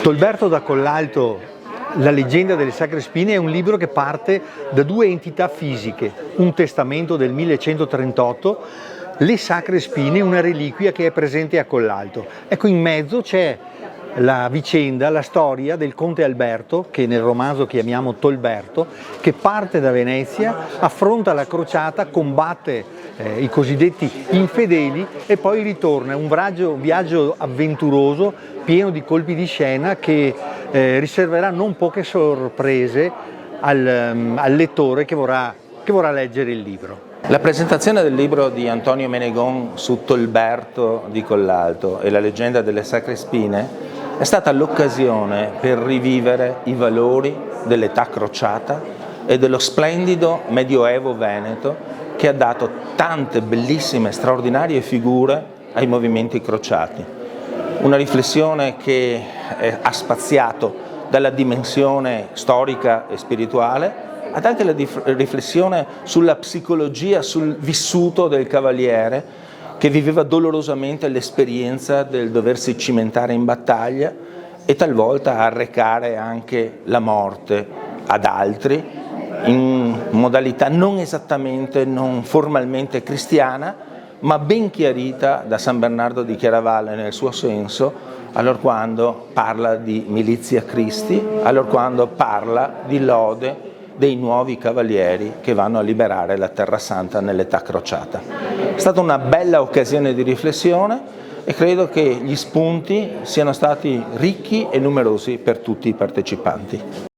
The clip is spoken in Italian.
Tolberto da Collalto, La leggenda delle Sacre Spine, è un libro che parte da due entità fisiche, un testamento del 1138, le Sacre Spine, una reliquia che è presente a Collalto. Ecco, in mezzo c'è la vicenda, la storia del conte Alberto, che nel romanzo chiamiamo Tolberto, che parte da Venezia, affronta la crociata, combatte i cosiddetti infedeli e poi ritorna. È un viaggio avventuroso, pieno di colpi di scena che riserverà non poche sorprese al lettore che vorrà leggere il libro. La presentazione del libro di Antonio Menegon su Tolberto di Collalto e la leggenda delle Sacre Spine è stata l'occasione per rivivere i valori dell'età crociata e dello splendido Medioevo veneto che ha dato tante bellissime, straordinarie figure ai movimenti crociati. Una riflessione che ha spaziato dalla dimensione storica e spirituale ad anche la riflessione sulla psicologia, sul vissuto del cavaliere che viveva dolorosamente l'esperienza del doversi cimentare in battaglia e talvolta arrecare anche la morte ad altri in modalità non formalmente cristiana, ma ben chiarita da San Bernardo di Chiaravalle nel suo senso, allorquando parla di Militia Christi, allorquando parla di lode dei nuovi cavalieri che vanno a liberare la Terra Santa nell'età crociata. È stata una bella occasione di riflessione e credo che gli spunti siano stati ricchi e numerosi per tutti i partecipanti.